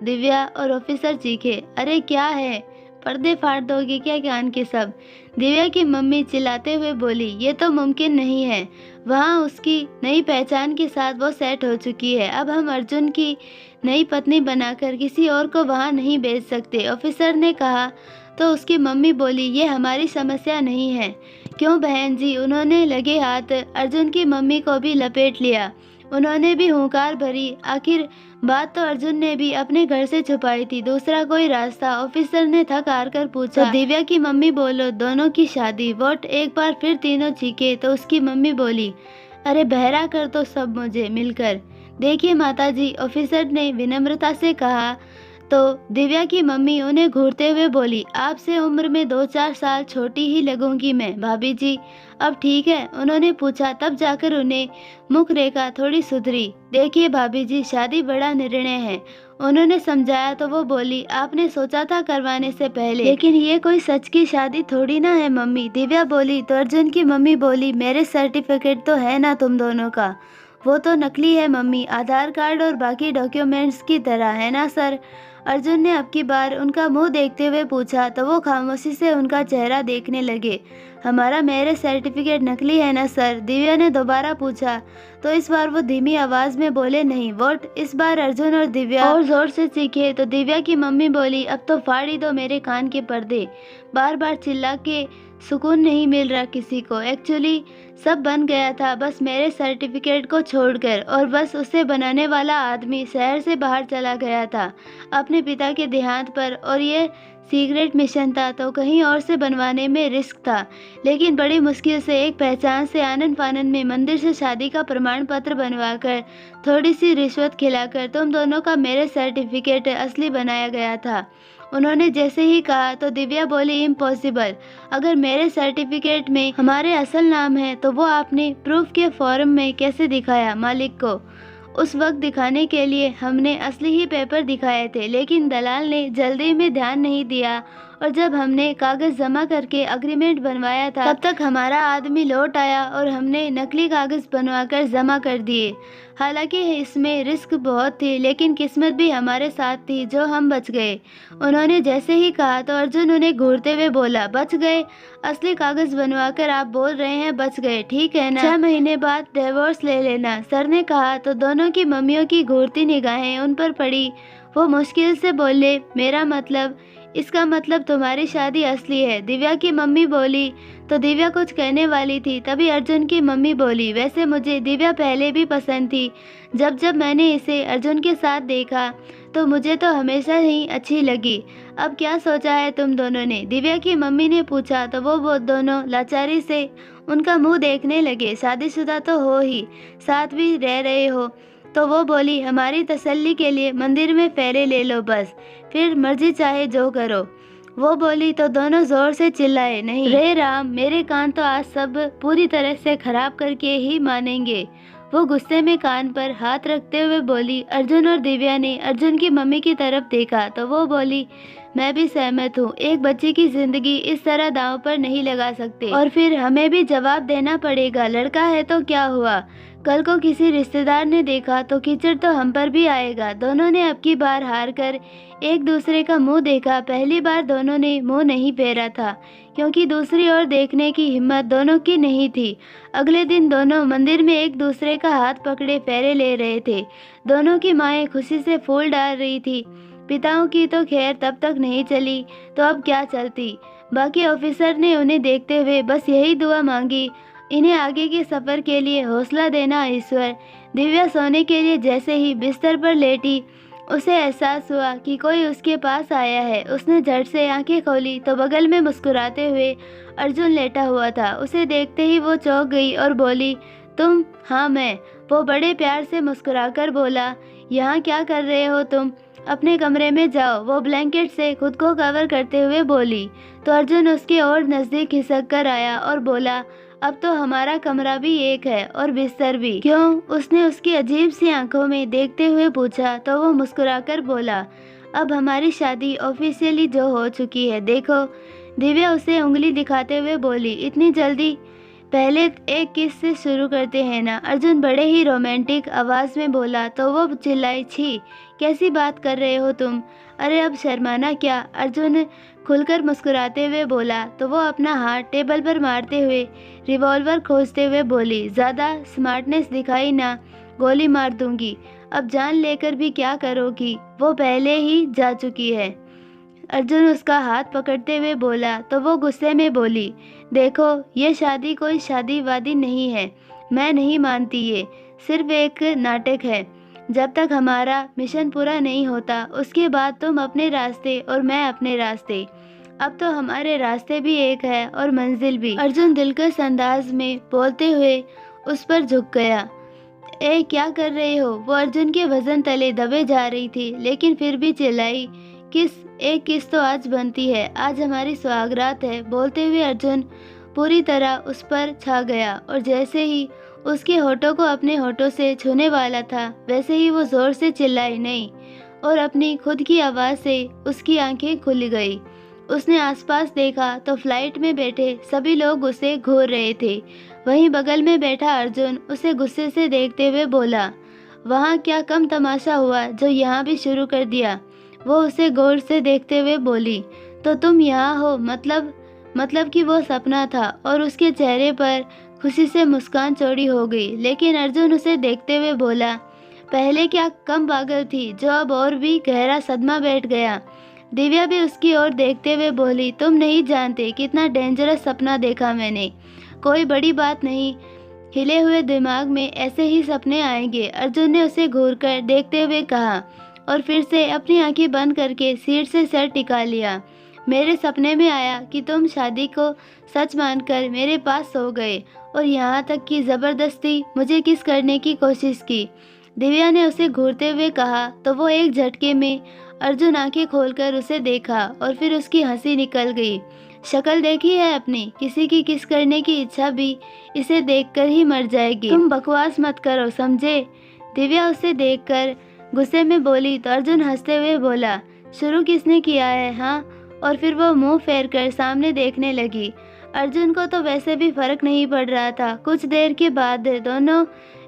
दिव्या और ऑफिसर चीखे, अरे क्या है, पर्दे फाड़ दोगे क्या कान के सब? दिव्या की मम्मी चिल्लाते हुए बोली, ये तो मुमकिन नहीं है। वहाँ उसकी नई पहचान के साथ वो सेट हो चुकी है। अब हम अर्जुन की नई पत्नी बनाकर किसी और को वहाँ नहीं भेज सकते, ऑफिसर ने कहा। तो उसकी मम्मी बोली, ये हमारी समस्या नहीं है। क्यों बहन जी? उन्होंने लगे हाथ अर्जुन की मम्मी को भी लपेट लिया। उन्होंने भी हुंकार भरी। आखिर बात तो अर्जुन ने भी अपने घर से छुपाई थी, दूसरा कोई रास्ता? ऑफिसर ने थक हार कर पूछा। तो दिव्या की मम्मी बोलो, दोनों की शादी। वोट एक बार फिर तीनों चीखे। तो उसकी मम्मी बोली, अरे बहरा कर तो सब मुझे मिलकर। देखिए माताजी, ऑफिसर ने विनम्रता से कहा। तो दिव्या की मम्मी उन्हें घूरते हुए बोली, आपसे उम्र में 2-4 साल छोटी ही लगूंगी मैं भाभी जी। अब ठीक है? उन्होंने पूछा। तब जाकर उन्हें मुख रेखा थोड़ी सुधरी। देखिए भाभी जी, शादी बड़ा निर्णय है, उन्होंने समझाया। तो वो बोली, आपने सोचा था करवाने से पहले, लेकिन ये कोई सच की शादी थोड़ी ना है मम्मी, दिव्या बोली। तो अर्जुन की मम्मी बोली, मैरिज सर्टिफिकेट तो है ना तुम दोनों का? वो तो नकली है मम्मी, आधार कार्ड और बाकी डॉक्यूमेंट्स की तरह, है ना सर? अर्जुन ने अब की बार उनका मुंह देखते हुए पूछा। तो वो खामोशी से उनका चेहरा देखने लगे। हमारा मैरिज सर्टिफिकेट नकली है ना सर? दिव्या ने दोबारा पूछा। तो इस बार वो धीमी आवाज में बोले, नहीं। वोट इस बार अर्जुन और दिव्या और जोर से चीखे। तो दिव्या की मम्मी बोली, अब तो फाड़ ही दो मेरे कान के पर्दे। बार बार चिल्ला के सुकून नहीं मिल रहा किसी को। एक्चुअली सब बन गया था बस मेरे सर्टिफिकेट को छोड़कर, और बस उसे बनाने वाला आदमी शहर से बाहर चला गया था अपने पिता के देहांत पर, और ये सीक्रेट मिशन था तो कहीं और से बनवाने में रिस्क था। लेकिन बड़ी मुश्किल से एक पहचान से आनन फानन में मंदिर से शादी का प्रमाण पत्र बनवाकर थोड़ी सी रिश्वत खिलाकर तुम दोनों का मेरे सर्टिफिकेट असली बनाया गया था। उन्होंने जैसे ही कहा तो दिव्या बोली, इम्पॉसिबल। अगर मेरे सर्टिफिकेट में हमारे असल नाम है तो वो आपने प्रूफ के फॉर्म में कैसे दिखाया मालिक को? उस वक्त दिखाने के लिए हमने असली ही पेपर दिखाए थे, लेकिन दलाल ने जल्दी में ध्यान नहीं दिया, और जब हमने कागज जमा करके अग्रीमेंट बनवाया था तब तक हमारा आदमी लौट आया और हमने नकली कागज बनवाकर जमा कर दिए। हालांकि इसमें रिस्क बहुत थी, लेकिन किस्मत भी हमारे साथ थी जो हम बच गए। उन्होंने जैसे ही कहा तो अर्जुन उन्हें घूरते हुए बोला, बच गए? असली कागज बनवाकर आप बोल रहे हैं बच गए, ठीक है ना? 6 महीने बाद डिवोर्स ले लेना, सर ने कहा तो दोनों की मम्मियों की घूरती निगाहें उन पर पड़ी। वो मुश्किल से बोले, मेरा मतलब, इसका मतलब तुम्हारी शादी असली है। दिव्या की मम्मी बोली। तो दिव्या कुछ कहने वाली थी, तभी अर्जुन की मम्मी बोली, वैसे मुझे दिव्या पहले भी पसंद थी। जब जब मैंने इसे अर्जुन के साथ देखा तो मुझे तो हमेशा ही अच्छी लगी। अब क्या सोचा है तुम दोनों ने? दिव्या की मम्मी ने पूछा तो वो दोनों लाचारी से उनका मुंह देखने लगे। शादीशुदा तो हो ही, साथ भी रह रहे हो। तो वो बोली, हमारी तसल्ली के लिए मंदिर में फेरे ले लो बस, फिर मर्जी चाहे जो करो। वो बोली तो दोनों जोर से चिल्लाए, नहीं रे राम, मेरे कान तो आज सब पूरी तरह से खराब करके ही मानेंगे। वो गुस्से में कान पर हाथ रखते हुए बोली। अर्जुन और दिव्या ने अर्जुन की मम्मी की तरफ देखा तो वो बोली, मैं भी सहमत हूँ। एक बच्चे की जिंदगी इस तरह दांव पर नहीं लगा सकते, और फिर हमें भी जवाब देना पड़ेगा। लड़का है तो क्या हुआ, कल को किसी रिश्तेदार ने देखा तो कीचड़ तो हम पर भी आएगा। दोनों ने अब की बार हार कर एक दूसरे का मुंह देखा। पहली बार दोनों ने मुंह नहीं फेरा था क्योंकि दूसरी ओर देखने की हिम्मत दोनों की नहीं थी। अगले दिन दोनों मंदिर में एक दूसरे का हाथ पकड़े फेरे ले रहे थे। दोनों की माएँ खुशी से फूल डाल रही थी। पिताओं की तो खैर तब तक नहीं चली तो अब क्या चलती। बाकी ऑफिसर ने उन्हें देखते हुए बस यही दुआ मांगी, इन्हें आगे के सफ़र के लिए हौसला देना ईश्वर। दिव्या सोने के लिए जैसे ही बिस्तर पर लेटी उसे एहसास हुआ कि कोई उसके पास आया है। उसने झट से आंखें खोली तो बगल में मुस्कुराते हुए अर्जुन लेटा हुआ था। उसे देखते ही वो चौंक गई और बोली, तुम? हाँ मैं। वो बड़े प्यार से मुस्कुराकर बोला, यहाँ क्या कर रहे हो तुम? अपने कमरे में जाओ। वो ब्लैंकेट से खुद को कवर करते हुए बोली। तो अर्जुन उसके और नज़दीक खिसक कर आया और बोला, अब तो हमारा कमरा भी एक है और बिस्तर भी। क्यों? उसने उसकी अजीब सी आंखों में देखते हुए पूछा तो वो मुस्कुराकर बोला, अब हमारी शादी ऑफिशियली जो हो चुकी है, देखो। दिव्या उसे उंगली दिखाते हुए बोली, इतनी जल्दी? पहले एक किस से शुरू करते हैं ना। अर्जुन बड़े ही रोमांटिक आवाज में बोला तो वो चिल्लाई, छी, कैसी बात कर रहे हो तुम? अरे अब शर्माना क्या? अर्जुन खुलकर मुस्कुराते हुए बोला तो वो अपना हाथ टेबल पर मारते हुए रिवॉल्वर खोजते हुए बोली, ज़्यादा स्मार्टनेस दिखाई ना, गोली मार दूंगी। अब जान लेकर भी क्या करोगी? वो पहले ही जा चुकी है। अर्जुन उसका हाथ पकड़ते हुए बोला तो वो गुस्से में बोली, देखो ये शादी कोई शादी वादी नहीं है, मैं नहीं मानती, ये सिर्फ एक नाटक है। जब तक हमारा मिशन पूरा नहीं होता उसके बाद तुम अपने रास्ते और मैं अपने रास्ते। अब तो हमारे रास्ते भी एक है और मंजिल भी। अर्जुन दिलकश अंदाज में बोलते हुए उस पर झुक गया। ए क्या कर रहे हो? वो अर्जुन के वजन तले दबे जा रही थी लेकिन फिर भी चिल्लाई, किस तो आज बनती है, आज हमारी सुहागरात है। बोलते हुए अर्जुन पूरी तरह उस पर छा गया और जैसे ही उसके होठों को अपने होठों से छूने वाला था वैसे ही वो जोर से चिल्लाई, नहीं, और अपनी खुद की आवाज़ से उसकी आंखें खुल गई। उसने आसपास देखा तो फ्लाइट में बैठे सभी लोग उसे घूर रहे थे। वहीं बगल में बैठा अर्जुन उसे गुस्से से देखते हुए बोला, वहाँ क्या कम तमाशा हुआ जो यहाँ भी शुरू कर दिया? वो उसे गौर से देखते हुए बोली, तो तुम यहाँ हो, मतलब कि वो सपना था। और उसके चेहरे पर खुशी से मुस्कान चौड़ी हो गई। लेकिन अर्जुन उसे देखते हुए बोला, पहले क्या कम पागल थी जो अब और भी गहरा सदमा बैठ गया। दिव्या भी उसकी ओर देखते हुए बोली, तुम नहीं जानते कितना डेंजरस सपना देखा मैंने। कोई बड़ी बात नहीं, हिले हुए दिमाग में ऐसे ही सपने आएंगे, अर्जुन ने उसे घूरकर देखते हुए कहा और फिर से अपनी आंखें बंद करके सीट से सर टिका लिया। मेरे सपने में आया कि तुम शादी को सच मानकर मेरे पास सो गए और यहाँ तक कि ज़बरदस्ती मुझे किस करने की कोशिश की। दिव्या ने उसे घूरते हुए कहा तो वो एक झटके में अर्जुन आंखें खोलकर उसे देखा और फिर उसकी हंसी निकल गई। शक्ल देखी है अपनी, किसी की किस करने की इच्छा भी इसे देखकर ही मर जाएगी। तुम बकवास मत करो, समझे? दिव्या उसे देखकर गुस्से में बोली तो अर्जुन हंसते हुए बोला, शुरू किसने किया है हाँ? और फिर वो मुंह फेर कर सामने देखने लगी। अर्जुन को तो वैसे भी फर्क नहीं पड़ रहा था। कुछ देर के बाद दोनों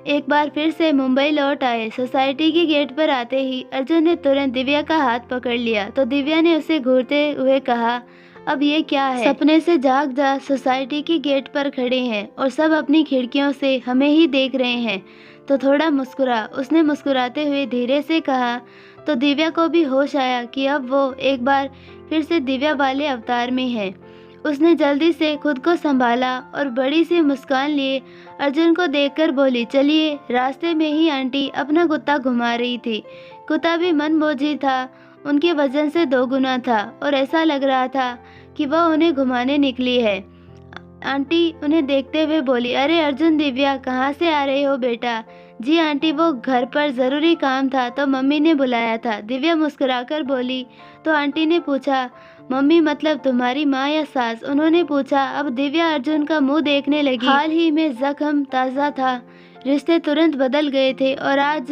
एक बार फिर से मुंबई लौट आए। सोसाइटी के गेट पर आते ही अर्जुन ने तुरंत दिव्या का हाथ पकड़ लिया तो दिव्या ने उसे घूरते हुए कहा, अब ये क्या है? सपने से जाग जा, सोसाइटी के गेट पर खड़े हैं और सब अपनी खिड़कियों से हमें ही देख रहे हैं तो थोड़ा मुस्कुरा। उसने मुस्कुराते हुए धीरे से कहा तो दिव्या को भी होश आया कि अब वो एक बार फिर से दिव्या वाले अवतार में है। उसने जल्दी से खुद को संभाला और बड़ी सी मुस्कान लिए अर्जुन को देखकर बोली, चलिए। रास्ते में ही आंटी अपना कुत्ता घुमा रही थी। कुत्ता भी मनमोजी था, उनके वजन से 2 गुना था और ऐसा लग रहा था कि वह उन्हें घुमाने निकली है। आंटी उन्हें देखते हुए बोली, अरे अर्जुन, दिव्या कहाँ से आ रहे हो बेटा? जी आंटी, वो घर पर ज़रूरी काम था तो मम्मी ने बुलाया था। दिव्या मुस्कुराकर बोली। तो आंटी ने पूछा, मम्मी मतलब तुम्हारी माँ या सास? उन्होंने पूछा। अब दिव्या अर्जुन का मुंह देखने लगी। हाल ही में जख्म ताज़ा था, रिश्ते तुरंत बदल गए थे और आज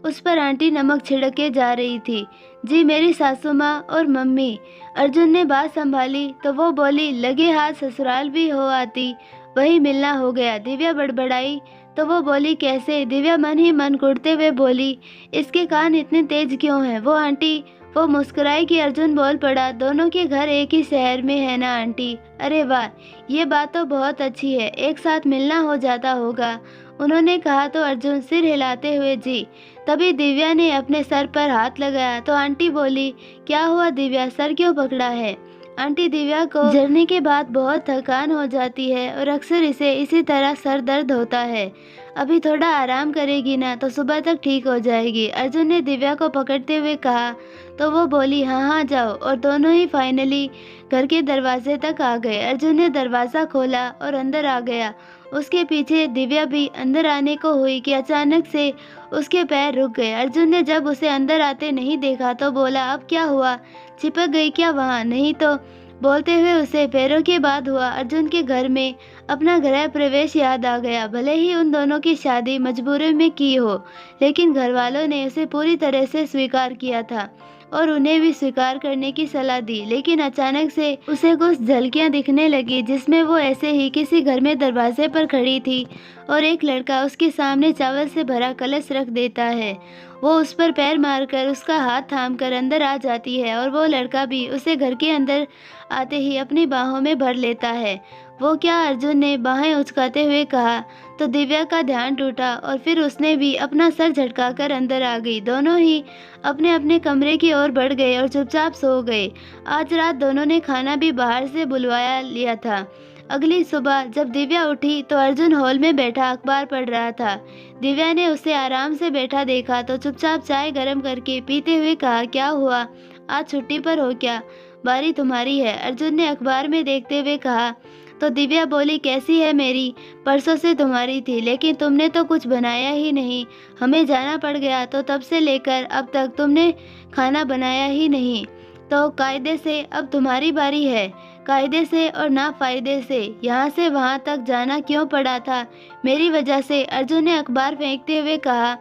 उस पर आंटी नमक छिड़के जा रही थी। जी मेरी सासू माँ और मम्मी। अर्जुन ने बात संभाली तो वो बोली, लगे हाथ ससुराल भी हो आती, वही मिलना हो गया। दिव्या बड़बड़ाई तो वो बोली, कैसे? दिव्या मन ही मन कुड़ते हुए बोली, इसके कान इतने तेज क्यों हैं? वो आंटी। वो मुस्कुराई कि अर्जुन बोल पड़ा, दोनों के घर एक ही शहर में है ना आंटी? अरे वाह, ये बात तो बहुत अच्छी है, एक साथ मिलना हो जाता होगा। उन्होंने कहा तो अर्जुन सिर हिलाते हुए जी। तभी दिव्या ने अपने सर पर हाथ लगाया तो आंटी बोली, क्या हुआ दिव्या, सर क्यों पकड़ा है? आंटी, दिव्या को जरने के बाद बहुत थकान हो जाती है और अक्सर इसे इसी तरह सर दर्द होता है। अभी थोड़ा आराम करेगी ना तो सुबह तक ठीक हो जाएगी। अर्जुन ने दिव्या को पकड़ते हुए कहा तो वो बोली, हाँ हाँ जाओ। और दोनों ही फाइनली घर के दरवाजे तक आ गए। अर्जुन ने दरवाज़ा खोला और अंदर आ गया। उसके पीछे दिव्या भी अंदर आने को हुई कि अचानक से उसके पैर रुक गए। अर्जुन ने जब उसे अंदर आते नहीं देखा तो बोला, अब क्या हुआ? चिपक गई क्या वहाँ? नहीं तो, बोलते हुए उसे पैरों के बाद हुआ अर्जुन के घर में अपना गृह प्रवेश याद आ गया। भले ही उन दोनों की शादी मजबूरी में की हो, लेकिन घर वालों ने उसे पूरी तरह से स्वीकार किया था और उन्हें भी स्वीकार करने की सलाह दी। लेकिन अचानक से उसे कुछ झलकियां दिखने लगी जिसमें वो ऐसे ही किसी घर में दरवाजे पर खड़ी थी और एक लड़का उसके सामने चावल से भरा कलश रख देता है। वो उस पर पैर मारकर उसका हाथ थामकर अंदर आ जाती है और वो लड़का भी उसे घर के अंदर आते ही अपनी बाहों में भर लेता है। वो क्या? अर्जुन ने बाहें उचकाते हुए कहा तो दिव्या का ध्यान टूटा और फिर उसने भी अपना सर झटकाकर अंदर आ गई। दोनों ही अपने अपने कमरे की ओर बढ़ गए और चुपचाप सो गए। आज रात दोनों ने खाना भी बाहर से बुलवाया लिया था। अगली सुबह जब दिव्या उठी तो अर्जुन हॉल में बैठा अखबार पढ़ रहा था। दिव्या ने उसे आराम से बैठा देखा तो चुपचाप चाय गर्म करके पीते हुए कहा, क्या हुआ, आज छुट्टी पर हो क्या? बारी तुम्हारी है, अर्जुन ने अखबार में देखते हुए कहा। तो दिव्या बोली, कैसी है मेरी? परसों से तुम्हारी थी, लेकिन तुमने तो कुछ बनाया ही नहीं। हमें जाना पड़ गया तो तब से लेकर अब तक तुमने खाना बनाया ही नहीं। तो कायदे से अब तुम्हारी बारी है। कायदे से और ना फायदे से यहाँ से वहाँ तक जाना क्यों पड़ा था? मेरी वजह से, अर्जुन ने अखबार फेंकते हुए कहा।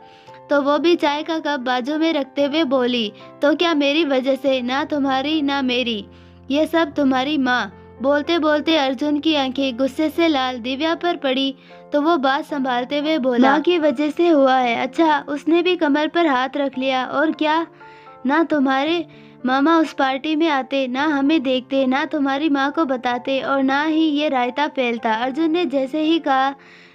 तो वो भी चाय का कप बाजू में रखते हुए बोली, तो क्या मेरी वजह से? ना तुम्हारी ना मेरी, ये सब तुम्हारी माँ। बोलते बोलते अर्जुन की आंखें गुस्से से लाल दिव्या पर पड़ी तो वो बात संभालते हुए बोला, माँ की वजह से हुआ है? अच्छा, उसने भी कमर पर हाथ रख लिया। और क्या? ना तुम्हारे मामा उस पार्टी में आते, ना हमें देखते, ना तुम्हारी माँ को बताते और ना ही ये रायता फैलता। अर्जुन ने जैसे ही कहा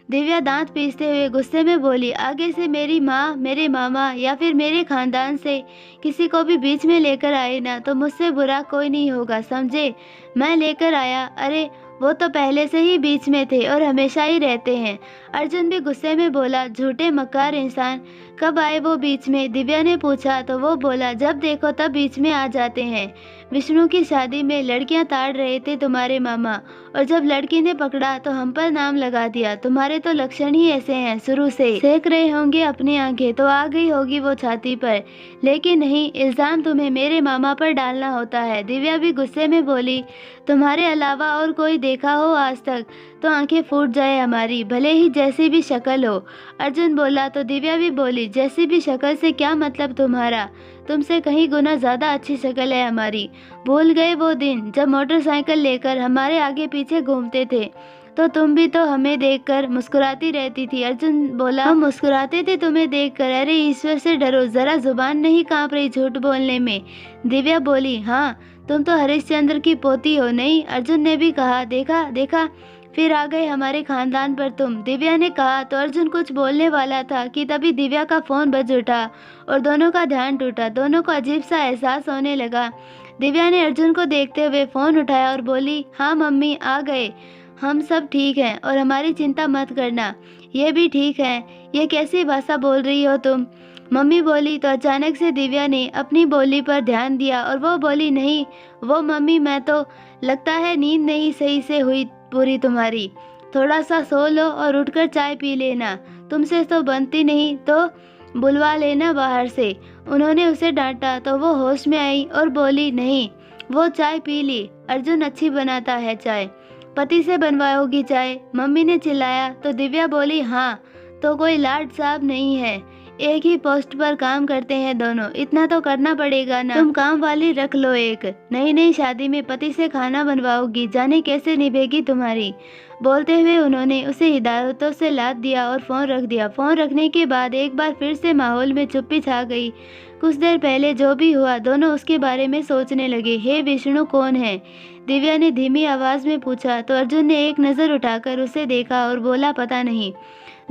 दिव्या दांत पीसते हुए गुस्से में बोली, आगे से मेरी माँ, मेरे मामा या फिर मेरे खानदान से किसी को भी बीच में लेकर आए ना तो मुझसे बुरा कोई नहीं होगा, समझे। मैं लेकर आया, अरे वो तो पहले से ही बीच में थे और हमेशा ही रहते हैं। अर्जुन भी गुस्से में बोला, झूठे मक्कार इंसान, कब आए वो बीच में? दिव्या ने पूछा तो वो बोला, जब देखो तब बीच में आ जाते हैं। विष्णु की शादी में लड़कियां ताड़ रहे थे तुम्हारे मामा, और जब लड़की ने पकड़ा तो हम पर नाम लगा दिया। तुम्हारे तो लक्षण ही ऐसे हैं, शुरू से सेक रहे होंगे अपनी आंखें तो आ गई होगी वो छाती पर, लेकिन नहीं, इल्जाम तुम्हें मेरे मामा पर डालना होता है। दिव्या भी गुस्से में बोली, तुम्हारे अलावा और कोई देखा हो आज तक तो आंखें फूट जाए हमारी, भले ही जैसी भी शक्ल हो। अर्जुन बोला तो दिव्या भी बोली, जैसी भी शक्ल से क्या मतलब तुम्हारा, तुमसे कहीं गुना ज्यादा अच्छी शक्ल है हमारी। भूल गए वो दिन जब मोटरसाइकिल लेकर हमारे आगे पीछे घूमते थे, तो तुम भी तो हमें देखकर मुस्कुराती रहती थी। अर्जुन बोला, हम मुस्कुराते थे तुम्हें देखकर? अरे ईश्वर से डरो, जरा जुबान नहीं कांप रही झूठ बोलने में। दिव्या बोली, हाँ तुम तो हरिश्चंद्र की पोती हो नहीं? अर्जुन ने भी कहा, देखा देखा, फिर आ गए हमारे खानदान पर तुम। दिव्या ने कहा तो अर्जुन कुछ बोलने वाला था कि तभी दिव्या का फोन बज उठा और दोनों का ध्यान टूटा। दोनों को अजीब सा एहसास होने लगा। दिव्या ने अर्जुन को देखते हुए फोन उठाया और बोली, हाँ मम्मी आ गए, हम सब ठीक हैं और हमारी चिंता मत करना। ये भी ठीक है। ये कैसी भाषा बोल रही हो तुम? मम्मी बोली तो अचानक से दिव्या ने अपनी बोली पर ध्यान दिया और वो बोली, नहीं वो मम्मी, मैं तो लगता है नींद नहीं सही से हुई पूरी तुम्हारी। थोड़ा सा सो लो और उठकर चाय पी लेना, तुमसे तो बनती नहीं तो बुलवा लेना बाहर से। उन्होंने उसे डांटा तो वो होश में आई और बोली, नहीं वो चाय पी ली, अर्जुन अच्छी बनाता है चाय। पति से बनवाओगी चाय? मम्मी ने चिल्लाया तो दिव्या बोली, हाँ तो कोई लाड साहब नहीं है, एक ही पोस्ट पर काम करते हैं दोनों, इतना तो करना पड़ेगा ना। तुम काम वाली रख लो एक। नई नई शादी में पति से खाना बनवाओगी, जाने कैसे निभेगी तुम्हारी। बोलते हुए उन्होंने उसे हिदायतों से लाद दिया और फोन रख दिया। फोन रखने के बाद एक बार फिर से माहौल में चुप्पी छा गई। कुछ देर पहले जो भी हुआ दोनों उसके बारे में सोचने लगे। हे विष्णु कौन है? दिव्या ने धीमी आवाज में पूछा तो अर्जुन ने एक नजर उठाकर उसे देखा और बोला, पता नहीं।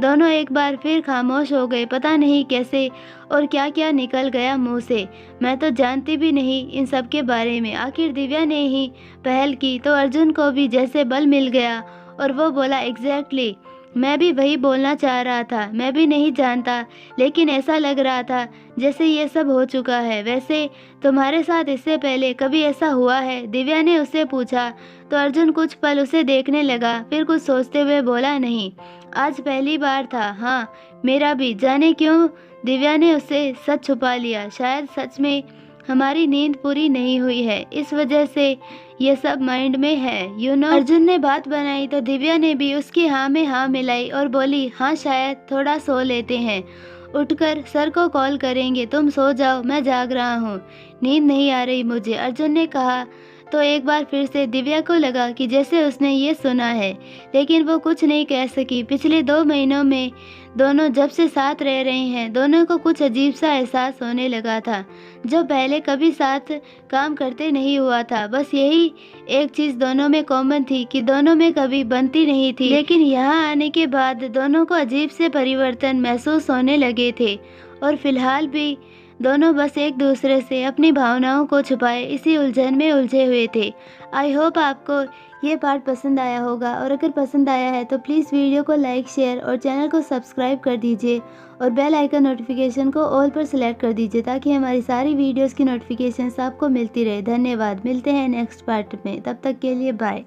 दोनों एक बार फिर खामोश हो गए। पता नहीं कैसे और क्या क्या निकल गया मुंह से, मैं तो जानती भी नहीं इन सब के बारे में। आखिर दिव्या ने ही पहल की तो अर्जुन को भी जैसे बल मिल गया और वो बोला, एग्जैक्टली, मैं भी वही बोलना चाह रहा था। मैं भी नहीं जानता, लेकिन ऐसा लग रहा था जैसे ये सब हो चुका है। वैसे तुम्हारे साथ इससे पहले कभी ऐसा हुआ है? दिव्या ने उससे पूछा तो अर्जुन कुछ पल उसे देखने लगा, फिर कुछ सोचते हुए बोला, नहीं, आज पहली बार था। हाँ मेरा भी, जाने क्यों दिव्या ने उससे सच छुपा लिया। शायद सच में हमारी नींद पूरी नहीं हुई है, इस वजह से ये सब माइंड में है, यू नो। अर्जुन ने बात बनाई तो दिव्या ने भी उसकी हाँ में हाँ मिलाई और बोली, हाँ शायद थोड़ा सो लेते हैं, उठकर सर को कॉल करेंगे, तुम सो जाओ, मैं जाग रहा हूँ, नींद नहीं आ रही मुझे, अर्जुन ने कहा। तो एक बार फिर से दिव्या को लगा कि जैसे उसने ये सुना है, लेकिन वो कुछ नहीं कह सकी। पिछले 2 महीनों में दोनों जब से साथ रह रहे हैं, दोनों को कुछ अजीब सा एहसास होने लगा था, जो पहले कभी साथ काम करते नहीं हुआ था। बस यही एक चीज़ दोनों में कॉमन थी कि दोनों में कभी बनती नहीं थी, लेकिन यहाँ आने के बाद दोनों को अजीब से परिवर्तन महसूस होने लगे थे। और फिलहाल भी दोनों बस एक दूसरे से अपनी भावनाओं को छुपाए इसी उलझन में उलझे हुए थे। आई होप आपको ये पार्ट पसंद आया होगा, और अगर पसंद आया है तो प्लीज़ वीडियो को लाइक, शेयर और चैनल को सब्सक्राइब कर दीजिए और बेल आइकन नोटिफिकेशन को ऑल पर सिलेक्ट कर दीजिए ताकि हमारी सारी वीडियोस की नोटिफिकेशंस आपको मिलती रहे। धन्यवाद, मिलते हैं नेक्स्ट पार्ट में, तब तक के लिए बाय।